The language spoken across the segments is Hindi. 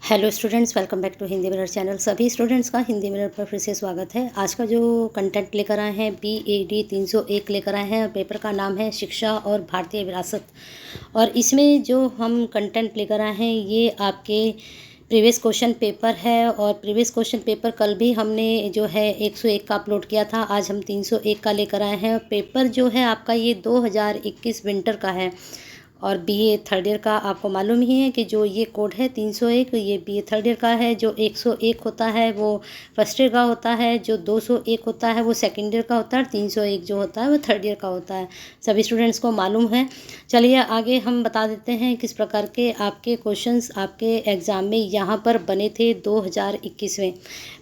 Hello students, welcome back to Hindi mirror channel. सभी स्टूडेंट्स का हिंदी मिरर पर फिर से स्वागत है। आज का जो कंटेंट लेकर आए हैं BAD 301 लेकर आए हैं। पेपर का नाम है शिक्षा और भारतीय विरासत। और इसमें जो हम कंटेंट लेकर आए हैं ये आपके प्रीवियस क्वेश्चन पेपर है। और प्रीवियस क्वेश्चन पेपर कल भी हमने जो है 101 का अपलोड किया था। आज हम 301 का लेकर आए हैं। पेपर जो है आपका ये 2021 विंटर का है। और BA थर्ड ईयर का आपको मालूम ही है कि जो ये कोड है 301, ये BA थर्ड ईयर का है। जो 101 होता है वो फर्स्ट ईयर का होता है, जो 201 होता है वो सेकेंड ईयर का होता है, और 301 जो होता है वो थर्ड ईयर का होता है। सभी स्टूडेंट्स को मालूम है। चलिए आगे हम बता देते हैं किस प्रकार के आपके क्वेश्चंस आपके एग्ज़ाम में यहाँ पर बने थे 2021 में।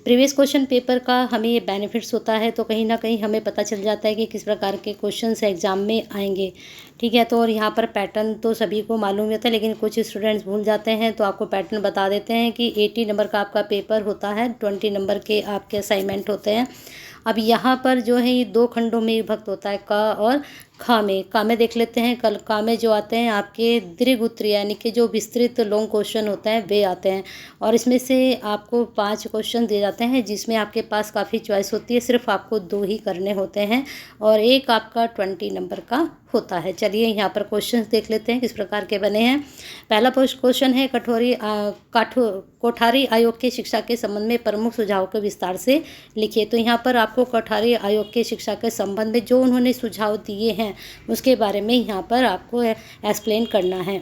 प्रीवियस क्वेश्चन पेपर का हमें ये बेनिफिट्स होता है, तो कहीं ना कहीं हमें पता चल जाता है कि किस प्रकार के क्वेश्चंस एग्ज़ाम में आएंगे। ठीक है, तो और यहाँ पर पैटर्न तो सभी को मालूम होता है, लेकिन कुछ स्टूडेंट्स भूल जाते हैं, तो आपको पैटर्न बता देते हैं कि 80 नंबर का आपका पेपर होता है, 20 नंबर के आपके असाइनमेंट होते हैं। अब यहाँ पर जो है ये दो खंडों में विभक्त होता है, क और ख में। क में देख लेते हैं। कल क में जो आते हैं आपके दीर्घ उत्तरीय यानी कि जो विस्तृत लॉन्ग क्वेश्चन होते हैं वे आते हैं। और इसमें से आपको 5 क्वेश्चन दिए जाते हैं, जिसमें आपके पास काफ़ी चॉइस होती है। सिर्फ आपको 2 ही करने होते हैं और एक आपका 20 नंबर का होता है। चलिए यहाँ पर क्वेश्चंस देख लेते हैं किस प्रकार के बने हैं। पहला क्वेश्चन है कोठारी आयोग के शिक्षा के संबंध में प्रमुख सुझाव के विस्तार से लिखिए। तो यहाँ पर आपको कोठारी आयोग के शिक्षा के संबंध में जो उन्होंने सुझाव दिए हैं उसके बारे में यहाँ पर आपको एक्सप्लेन करना है।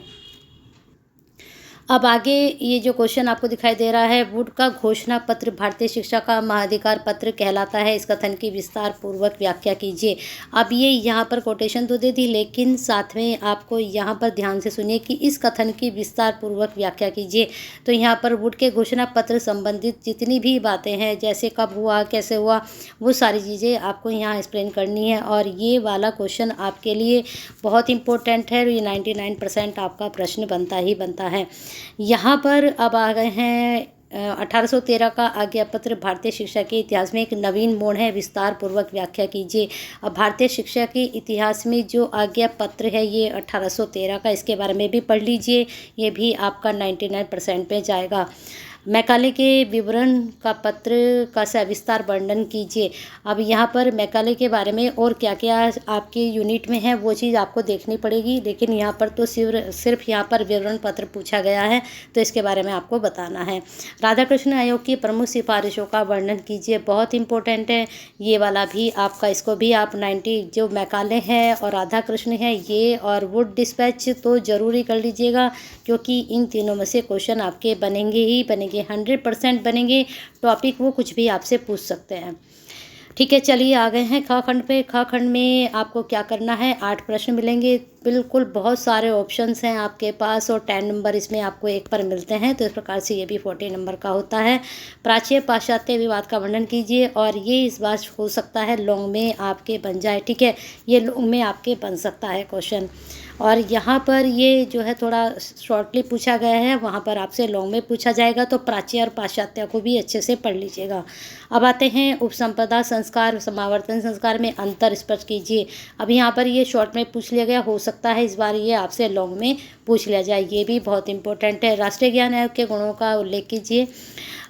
अब आगे ये जो क्वेश्चन आपको दिखाई दे रहा है, वुड का घोषणा पत्र भारतीय शिक्षा का महाधिकार पत्र कहलाता है। इस कथन की विस्तार पूर्वक व्याख्या कीजिए। अब ये यहाँ पर कोटेशन तो दे दी, लेकिन साथ में आपको यहाँ पर ध्यान से सुनिए कि इस कथन की विस्तार पूर्वक व्याख्या कीजिए। तो यहाँ पर वुड के घोषणा पत्र संबंधित जितनी भी बातें हैं, जैसे कब हुआ, कैसे हुआ, वो सारी चीज़ें आपको यहाँ एक्सप्लेन करनी है। और ये वाला क्वेश्चन आपके लिए बहुत इंपॉर्टेंट है। ये 99% आपका प्रश्न बनता ही बनता है। यहाँ पर अब आ गए हैं 1813 का आज्ञा पत्र भारतीय शिक्षा के इतिहास में एक नवीन मोड़ है। विस्तार पूर्वक व्याख्या कीजिए। अब भारतीय शिक्षा के इतिहास में जो आज्ञा पत्र है ये 1813 का, इसके बारे में भी पढ़ लीजिए। ये भी आपका 99% पे जाएगा। मैकाले के विवरण का पत्र का सविस्तार वर्णन कीजिए। अब यहाँ पर मैकाले के बारे में और क्या क्या आपके यूनिट में है वो चीज़ आपको देखनी पड़ेगी, लेकिन यहाँ पर तो सिर्फ यहाँ पर विवरण पत्र पूछा गया है, तो इसके बारे में आपको बताना है। राधाकृष्ण आयोग की प्रमुख सिफारिशों का वर्णन कीजिए। बहुत इंपॉर्टेंट है ये वाला भी आपका। इसको भी आप 90 जो मैकाले है और राधाकृष्ण है ये और वुड डिस्पैच तो ज़रूरी कर लीजिएगा, क्योंकि इन तीनों में से क्वेश्चन आपके बनेंगे ही बनेंगे, 100% बनेंगे। टॉपिक वो कुछ भी आपसे पूछ सकते हैं। ठीक है, चलिए आ गए हैं ख खंड पे। ख खंड में आपको क्या करना है, 8 प्रश्न मिलेंगे। बिल्कुल बहुत सारे ऑप्शंस हैं आपके पास और 10 नंबर इसमें आपको एक पर मिलते हैं, तो इस प्रकार से ये भी 40 नंबर का होता है। प्राच्य पाश्चात्य विवाद का वर्णन कीजिए। और ये इस बार हो सकता है लॉन्ग में आपके बन जाए। ठीक है, ये लॉन्ग में आपके बन सकता है क्वेश्चन। और यहाँ पर ये जो है थोड़ा शॉर्टली पूछा गया है, वहाँ पर आपसे लॉन्ग में पूछा जाएगा, तो प्राच्य और पाश्चात्य को भी अच्छे से पढ़ लीजिएगा। अब आते हैं उपसंपदा संस्कार समावर्तन संस्कार में अंतर स्पष्ट कीजिए। अब यहाँ पर ये शॉर्ट में पूछ लिया गया, हो सकता है इस बार ये आपसे लॉन्ग में पूछ लिया जाए। ये भी बहुत इंपॉर्टेंट है। राष्ट्रीय ज्ञान आयोग के गुणों का उल्लेख कीजिए।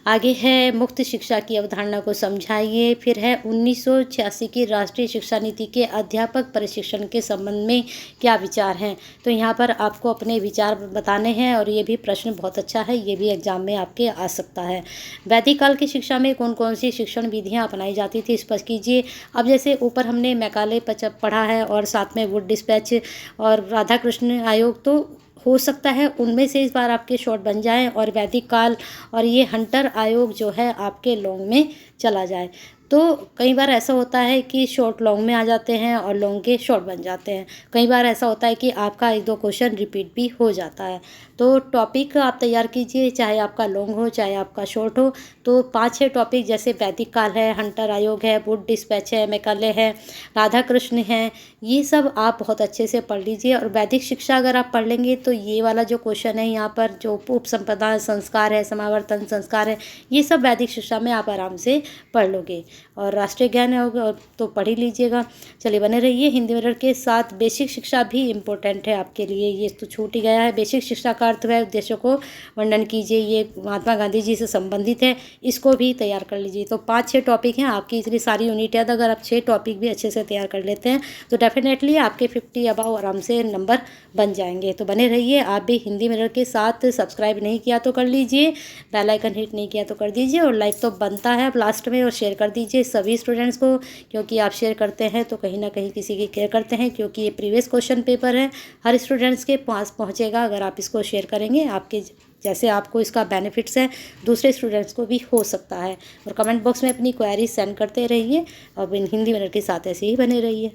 आगे है मुक्त शिक्षा की अवधारणा को समझाइए। फिर है 1986 की राष्ट्रीय शिक्षा नीति के अध्यापक प्रशिक्षण के संबंध में क्या विचार हैं। तो यहाँ पर आपको अपने विचार बताने हैं और ये भी प्रश्न बहुत अच्छा है, ये भी एग्जाम में आपके आ सकता है। वैदिक काल की शिक्षा में कौन कौन सी शिक्षण विधियाँ अपनाई जाती थी, स्पष्ट कीजिए। अब जैसे ऊपर हमने मैकाले पढ़ा है और साथ में वुड डिस्पैच और राधाकृष्ण आयोग, तो हो सकता है उनमें से इस बार आपके शॉर्ट बन जाएं और वैदिक काल और ये हंटर आयोग जो है आपके लॉन्ग में चला जाए। तो कई बार ऐसा होता है कि शॉर्ट लॉन्ग में आ जाते हैं और लॉन्ग के शॉर्ट बन जाते हैं। कई बार ऐसा होता है कि आपका 1-2 क्वेश्चन रिपीट भी हो जाता है। तो टॉपिक आप तैयार कीजिए, चाहे आपका लॉन्ग हो चाहे आपका शॉर्ट हो। तो 5-6 टॉपिक जैसे वैदिक काल है, हंटर आयोग है, वुड डिस्पैच है, मैकाले है, राधाकृष्ण है, ये सब आप बहुत अच्छे से पढ़ लीजिए। और वैदिक शिक्षा अगर आप पढ़ लेंगे तो ये वाला जो क्वेश्चन है यहाँ पर जो उपसंपदा संस्कार है, समावर्तन संस्कार है, ये सब वैदिक शिक्षा में आप आराम से पढ़ लोगे। और राष्ट्रीय ज्ञान होगा तो पढ़ ही लीजिएगा। चलिए बने रहिए हिंदी मिरर के साथ। बेसिक शिक्षा भी इम्पोर्टेंट है आपके लिए, ये तो छूट ही गया है। बेसिक शिक्षा का अर्थ है उद्देश्यों को वर्णन कीजिए, ये महात्मा गांधी जी से संबंधित है, इसको भी तैयार कर लीजिए। तो 5-6 टॉपिक हैं आपकी, इतनी सारी यूनिट है, अगर आप 6 टॉपिक भी अच्छे से तैयार कर लेते हैं तो डेफिनेटली आपके 50 अबव आराम से नंबर बन जाएंगे। तो बने रहिए आप भी हिंदी मिरर के साथ। सब्सक्राइब नहीं किया तो कर लीजिए, बेल आइकन हिट नहीं किया तो कर दीजिए, और लाइक तो बनता है अब लास्ट में, और शेयर कर दीजिए सभी स्टूडेंट्स को, क्योंकि आप शेयर करते हैं तो कहीं ना कहीं किसी की केयर करते हैं, क्योंकि ये प्रीवियस क्वेश्चन पेपर है, हर स्टूडेंट्स के पास पहुँचेगा अगर आप इसको शेयर करेंगे। आपके जैसे आपको इसका बेनिफिट्स है दूसरे स्टूडेंट्स को भी हो सकता है। और कमेंट बॉक्स में अपनी क्वेरी सेंड करते रहिए, और हिंदी मिरर के साथ ऐसे ही बने रहिए।